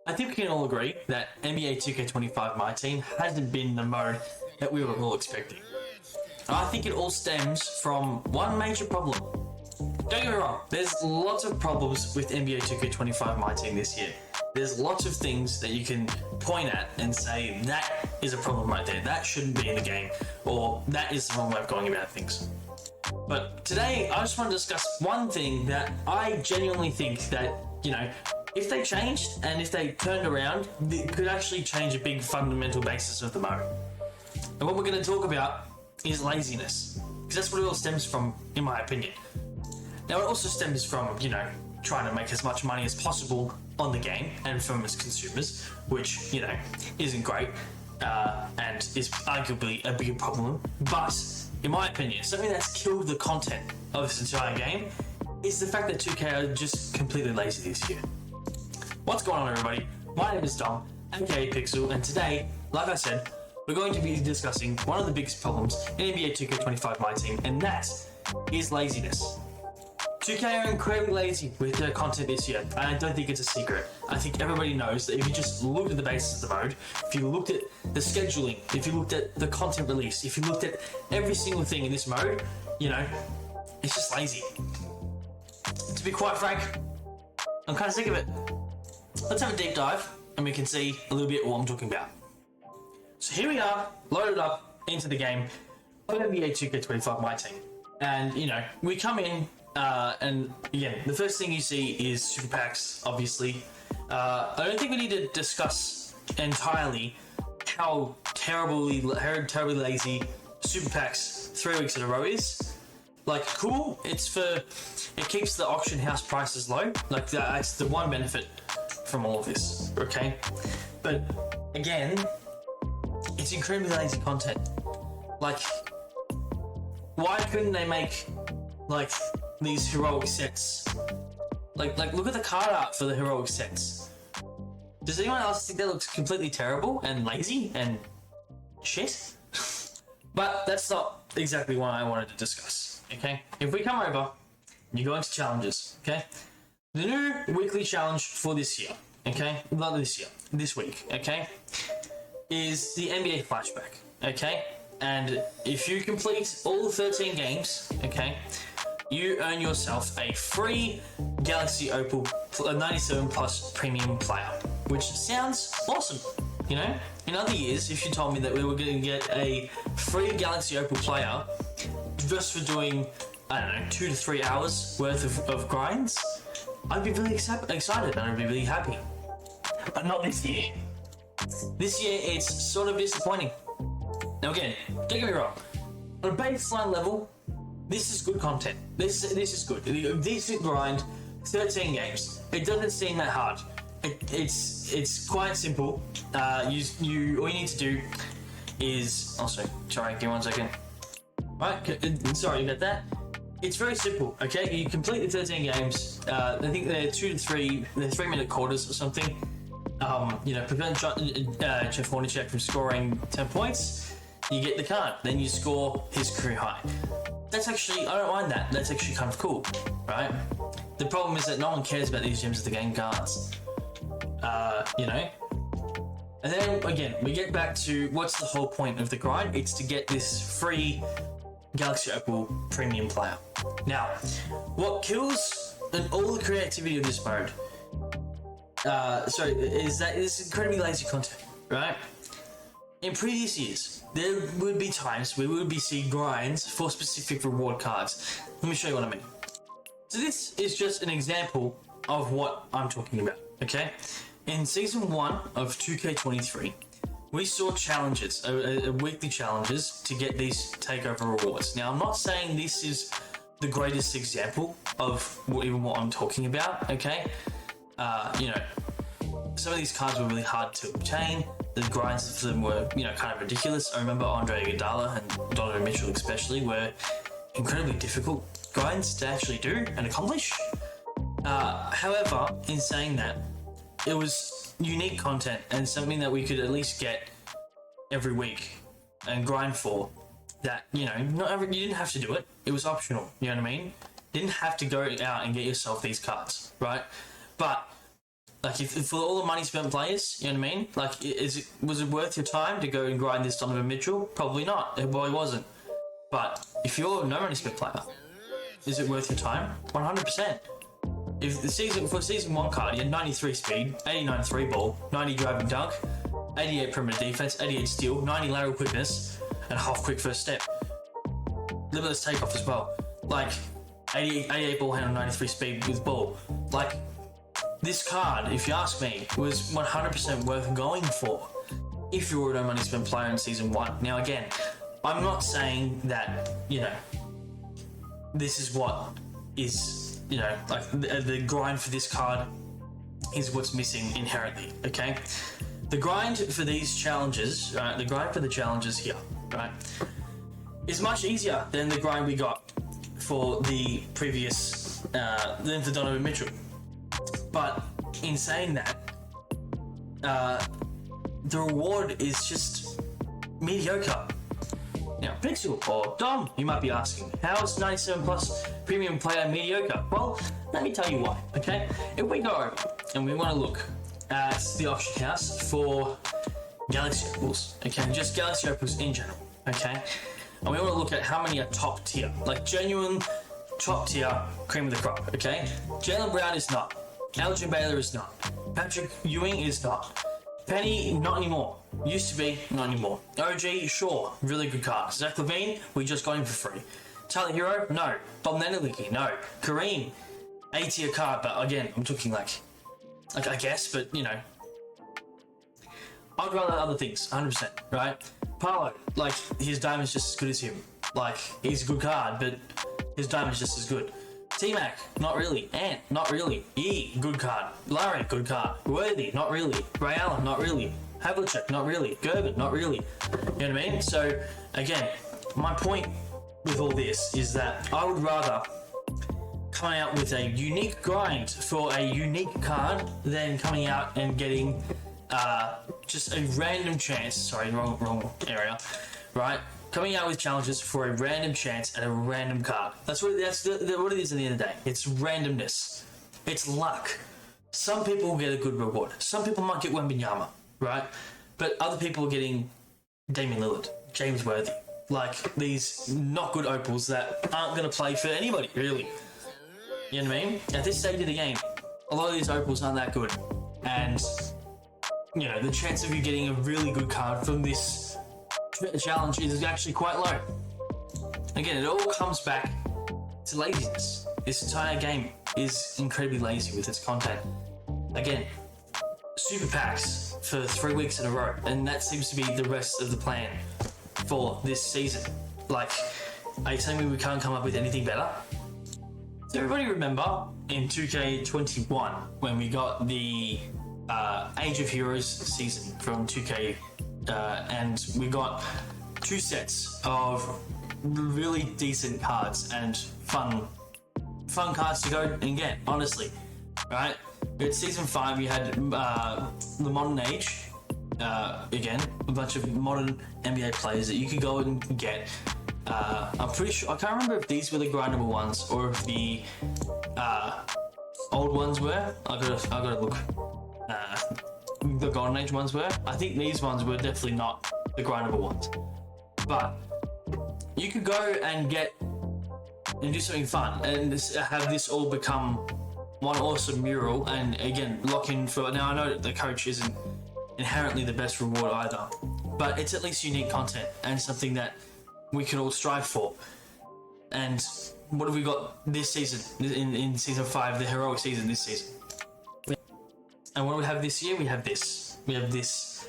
I think we can all agree that NBA 2K25 My Team hasn't been the mode that we were all expecting. And I think it all stems from one major problem. Don't get me wrong, there's lots of problems with NBA 2K25 My Team this year. There's lots of things that you can point at and say that is a problem right there, that shouldn't be in the game, or that is the wrong way of going about things. But today, I just want to discuss one thing that I genuinely think that, if they changed and if they turned around, it could actually change a big fundamental basis of the mode. And what we're going to talk about is laziness, because that's what it all stems from, in my opinion. Now, it also stems from, trying to make as much money as possible on the game and from its consumers, which, isn't great and is arguably a big problem. But, in my opinion, something that's killed the content of this entire game is the fact that 2K are just completely lazy this year. What's going on, everybody? My name is Dom, aka Pixel, and today, like I said, we're going to be discussing one of the biggest problems in NBA 2K25 My Team, and that is laziness. 2K are incredibly lazy with their content this year, and I don't think it's a secret. I think everybody knows that if you just looked at the basis of the mode, if you looked at the scheduling, if you looked at the content release, if you looked at every single thing in this mode, it's just lazy. To be quite frank, I'm kind of sick of it. Let's have a deep dive and we can see a little bit what I'm talking about. So here we are, loaded up into the game of NBA 2K25 My Team. And, we come in and, again, the first thing you see is super packs, obviously. I don't think we need to discuss entirely how terribly lazy super packs 3 weeks in a row is. Like, cool, it keeps the auction house prices low. Like, that's the one benefit from all of this, okay? But again, it's incredibly lazy content. Like, why couldn't they make these heroic sets? Like look at the card art for the heroic sets. Does anyone else think that looks completely terrible and lazy and shit? But that's not exactly what I wanted to discuss, okay? If we come over, you go into challenges, okay? The new weekly challenge for this year, okay? Not this year, this week, okay? Is the NBA flashback, okay? And if you complete all 13 games, okay, you earn yourself a free Galaxy Opal 97 Plus Premium player, which sounds awesome, In other years, if you told me that we were going to get a free Galaxy Opal player just for doing, 2 to 3 hours worth of grinds, I'd be really excited and I'd be really happy. But not this year. This year, it's sort of disappointing. Now again, don't get me wrong. On a baseline level, this is good content. This is good. A decent grind, 13 games. It doesn't seem that hard. It's quite simple. All you need to do is sorry, give me 1 second. Right, sorry about that. It's very simple, okay? You complete the 13 games. I think they're 2 to 3, they're 3-minute quarters or something. Prevent Jeff Hornacek from scoring 10 points. You get the card, then you score his career high. That's actually, I don't mind that. That's actually kind of cool, right? The problem is that no one cares about these gems of the game cards. And then again, we get back to what's the whole point of the grind? It's to get this free Galaxy Opal Premium player. Now, what kills all the creativity of this mode, is that it's incredibly lazy content, right? In previous years, there would be times where we would be seeing grinds for specific reward cards. Let me show you what I mean. So this is just an example of what I'm talking about, okay? In Season 1 of 2K23, we saw challenges, weekly challenges, to get these takeover rewards. Now, I'm not saying this is the greatest example of even what I'm talking about, okay? Some of these cards were really hard to obtain. The grinds for them were, kind of ridiculous. I remember Andre Iguodala and Donovan Mitchell especially were incredibly difficult grinds to actually do and accomplish. However, in saying that, it was unique content and something that we could at least get every week and grind for. That, you didn't have to do it. It was optional, you know what I mean? Didn't have to go out and get yourself these cards, right? But Like, if for all the money spent players, you know what I mean? Like, was it worth your time to go and grind this Donovan Mitchell? Probably not. It probably wasn't. But if you're a no money spent player, is it worth your time? 100%. If the season 1 card, you had 93 speed, 89 3 ball, 90 driving dunk, 88 perimeter defense, 88 steal, 90 lateral quickness, and half quick first step. Limitless takeoff as well. Like, 88 ball handle, 93 speed with ball. Like, this card, if you ask me, was 100% worth going for if you were a no money spent player in season 1. Now, again, I'm not saying that, you know, this is what is, you know, like the grind for this card is what's missing inherently, okay? The grind for these challenges, right, the grind for the challenges here, right, is much easier than the grind we got for the previous, than for Donovan Mitchell. But in saying that, the reward is just mediocre. Now, Pixel or Dom, you might be asking, how is 97 plus premium player mediocre? Well, let me tell you why, okay? If we go over and we want to look at the auction house for Galaxy Opals, okay? Just Galaxy Opals in general, okay? And we want to look at how many are top tier, like genuine top tier cream of the crop, okay? Jaylen Brown is not. Elgin Baylor is not. Patrick Ewing is not. Penny, not anymore. Used to be, not anymore. OG, sure, really good card. Zach LaVine, we just got him for free. Tyler Hero, no. Bob Nanaliki, no. Kareem, A tier card, but again, I'm talking like I guess, but you know, I'd rather other things, 100%, right? Paolo, like, his diamond's just as good as him. Like, he's a good card, but his diamond's just as good. T-Mac, not really. Ant, not really. E, good card. Larry, good card. Worthy, not really. Ray Allen, not really. Havlicek, not really. Gerben, not really. You know what I mean? So, again, my point with all this is that I would rather come out with a unique grind for a unique card than coming out and getting just a random chance. Sorry, wrong area. Right? Coming out with challenges for a random chance at a random card. That's what it is at the end of the day. It's randomness. It's luck. Some people will get a good reward. Some people might get Wembanyama, right? But other people are getting Damian Lillard, James Worthy. Like, these not good opals that aren't going to play for anybody, really. You know what I mean? At this stage of the game, a lot of these opals aren't that good. And, you know, the chance of you getting a really good card from this challenge is actually quite low. Again, it all comes back to laziness. This entire game is incredibly lazy with its content. Again, super packs for 3 weeks in a row, and that seems to be the rest of the plan for this season. Like, are you telling me we can't come up with anything better? Does everybody remember in 2K21 when we got the Age of Heroes season from 2K, and we got 2 sets of really decent cards and fun cards to go and get, honestly, right? We had season 5, we had the modern age, again, a bunch of modern NBA players that you could go and get. I'm pretty sure, I can't remember if these were the grindable ones or if the old ones were. I gotta look. The golden age ones were. I think these ones were definitely not the grindable ones. But you could go and get and do something fun and have this all become one awesome mural, and again, lock in for. Now I know that the coach isn't inherently the best reward either, but it's at least unique content and something that we can all strive for. And what have we got this season, in season 5, the heroic season this season? And what do we have this year? We have this. We have this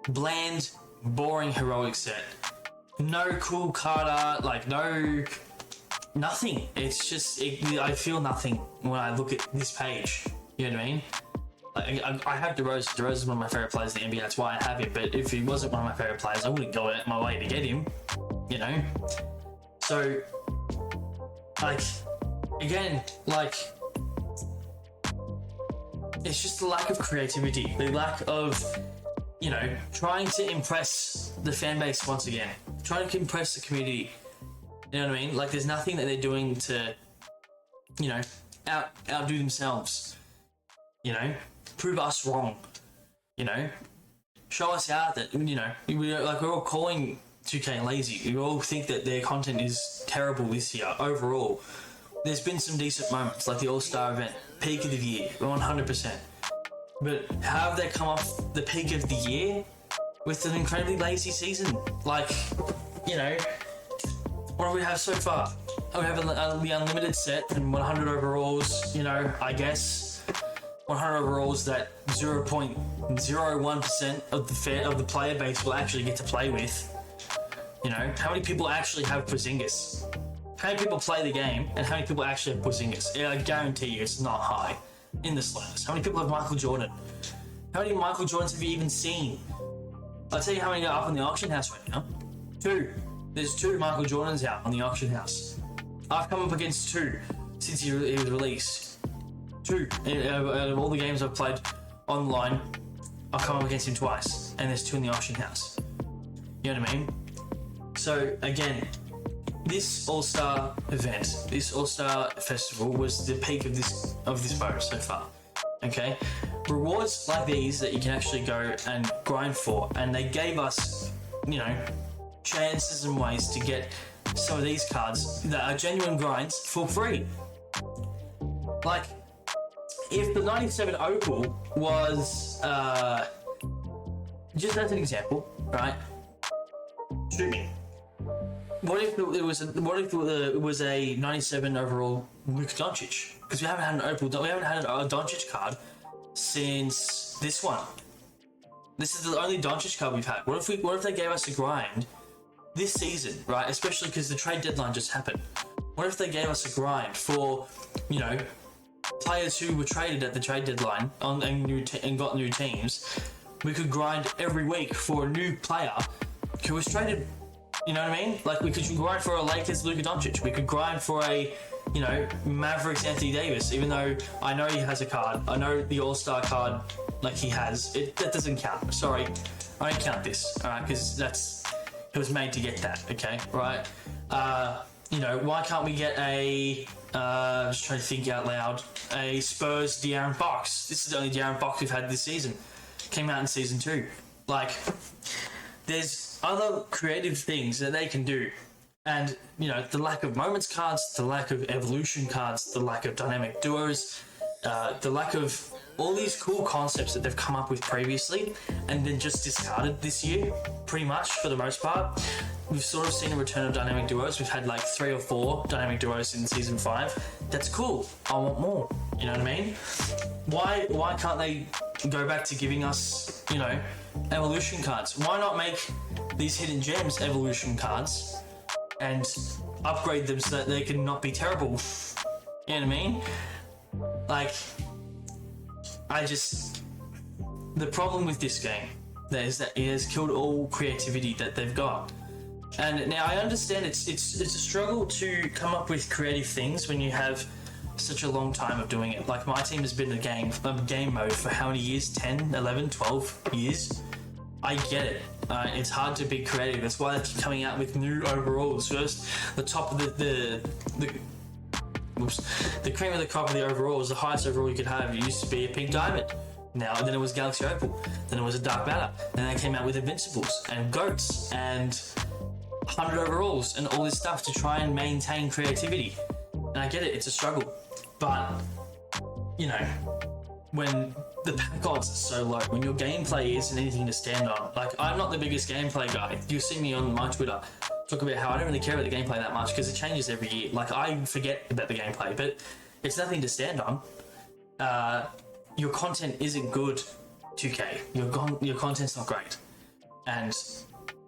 bland, boring heroic set. No cool card art, like nothing. It's just, I feel nothing when I look at this page. You know what I mean? Like, I have DeRozan. DeRozan is one of my favorite players in the NBA. That's why I have him. But if he wasn't one of my favorite players, I wouldn't go out my way to get him. You know? So, like, again, like, it's just the lack of creativity, the lack of, you know, trying to impress the fan base once again, trying to impress the community. You know what I mean? Like, there's nothing that they're doing to, you know, outdo themselves. You know, prove us wrong. You know, show us out that, you know, we're all calling 2K lazy. We all think that their content is terrible this year overall. There's been some decent moments, like the All-Star event, peak of the year, 100%. But how have they come off the peak of the year with an incredibly lazy season? Like, you know, what do we have so far? We have the unlimited set and 100 overalls, you know, I guess. 100 overalls that 0.01% of the player base will actually get to play with. You know, how many people actually have Porzingis? How many people play the game, and how many people actually have Porzingis? I guarantee you it's not high in the slightest. How many people have Michael Jordan? How many Michael Jordans have you even seen? I'll tell you how many are up on the auction house right now. 2. There's 2 Michael Jordans out on the auction house. I've come up against 2 since he was released. 2. Out of all the games I've played online, I've come up against him twice, and there's 2 in the auction house. You know what I mean? So again, this All-Star event, this All-Star festival was the peak of this mode so far. Okay, rewards like these that you can actually go and grind for, and they gave us, you know, chances and ways to get some of these cards that are genuine grinds for free. Like, if the 97 Opal was, just as an example, right? Shoot me. What if it was a 97 overall Luka Doncic? Because we haven't had an Opal, we haven't had a Doncic card since this one. This is the only Doncic card we've had. What if they gave us a grind this season, right? Especially because the trade deadline just happened. What if they gave us a grind for, you know, players who were traded at the trade deadline and got new teams? We could grind every week for a new player who was traded. You know what I mean? Like, we could grind for a Lakers Luka Doncic. We could grind for a, you know, Mavericks Anthony Davis, even though I know he has a card. I know the All-Star card, like, he has. That doesn't count. Sorry. I don't count this, alright? Because it was made to get that, okay? Right? You know, why can't we get a, just trying to think out loud, a Spurs De'Aaron Fox? This is the only De'Aaron Fox we've had this season. Came out in season 2. Like, there's other creative things that they can do, and, you know, the lack of moments cards, the lack of evolution cards, the lack of dynamic duos, the lack of all these cool concepts that they've come up with previously and then just discarded this year, pretty much for the most part. We've sort of seen a return of dynamic duos. We've had like 3 or 4 dynamic duos in season 5. That's cool. I want more. You know what I mean? Why can't they go back to giving us, you know, evolution cards? Why not make these hidden gems evolution cards and upgrade them so that they can not be terrible? You know what I mean? Like, the problem with this game is that it has killed all creativity that they've got. And now I understand it's a struggle to come up with creative things when you have such a long time of doing it. Like, my team has been a game mode for how many years? 10, 11, 12 years? I get it. It's hard to be creative. That's why they keep coming out with new overalls. First, the top of the cream of the crop of the overalls, the highest overall you could have, it used to be a pink diamond. Now, and then it was Galaxy Opal. Then it was a dark matter. Then they came out with Invincibles and Goats and 100 overalls and all this stuff to try and maintain creativity. And I get it, it's a struggle. But, you know, when the pack odds are so low, when your gameplay isn't anything to stand on. Like, I'm not the biggest gameplay guy. You'll see me on my Twitter talk about how I don't really care about the gameplay that much because it changes every year. Like, I forget about the gameplay, but it's nothing to stand on. Your content isn't good, 2K. Your content's not great. And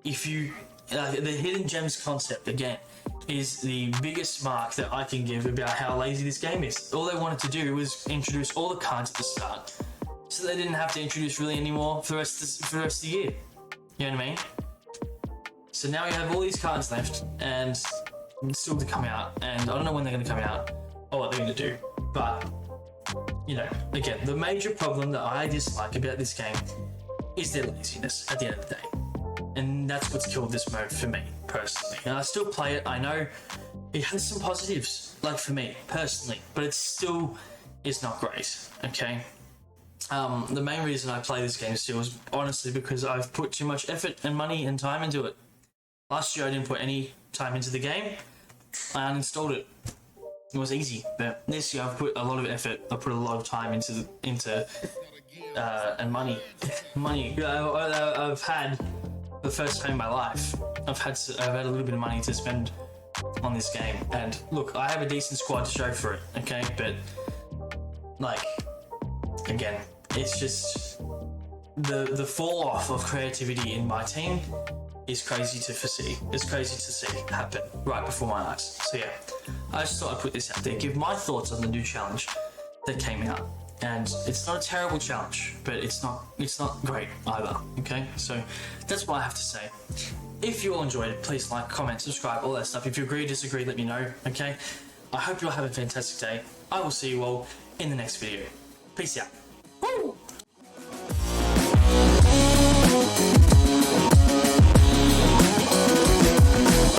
if you... the hidden gems concept, again, is the biggest mark that I can give about how lazy this game is. All they wanted to do was introduce all the cards at the start, so they didn't have to introduce really anymore for the rest of the year. You know what I mean? So now you have all these cards left, and still to come out, and I don't know when they're going to come out, or what they're going to do, but, you know, again, the major problem that I dislike about this game is their laziness at the end of the day. And that's what's killed this mode for me, personally. And I still play it. I know it has some positives, like for me, personally, but it still is not great, okay? The main reason I play this game still is honestly because I've put too much effort and money and time into it. Last year I didn't put any time into the game. I uninstalled it. It was easy, but this year I've put a lot of effort. I put a lot of time into and money. I've had the first time in my life. I've had a little bit of money to spend on this game, and look, I have a decent squad to show for it. Okay, but like again, it's just the fall off of creativity in my team is crazy to foresee. It's crazy to see happen right before my eyes. So yeah, I just thought I'd put this out there, give my thoughts on the new challenge that came out. And it's not a terrible challenge, but it's not great either. Okay, so that's what I have to say. If you all enjoyed it, please like, comment, subscribe, all that stuff. If you agree or disagree, let me know. Okay, I hope you all have a fantastic day. I will see you all in the next video. Peace out.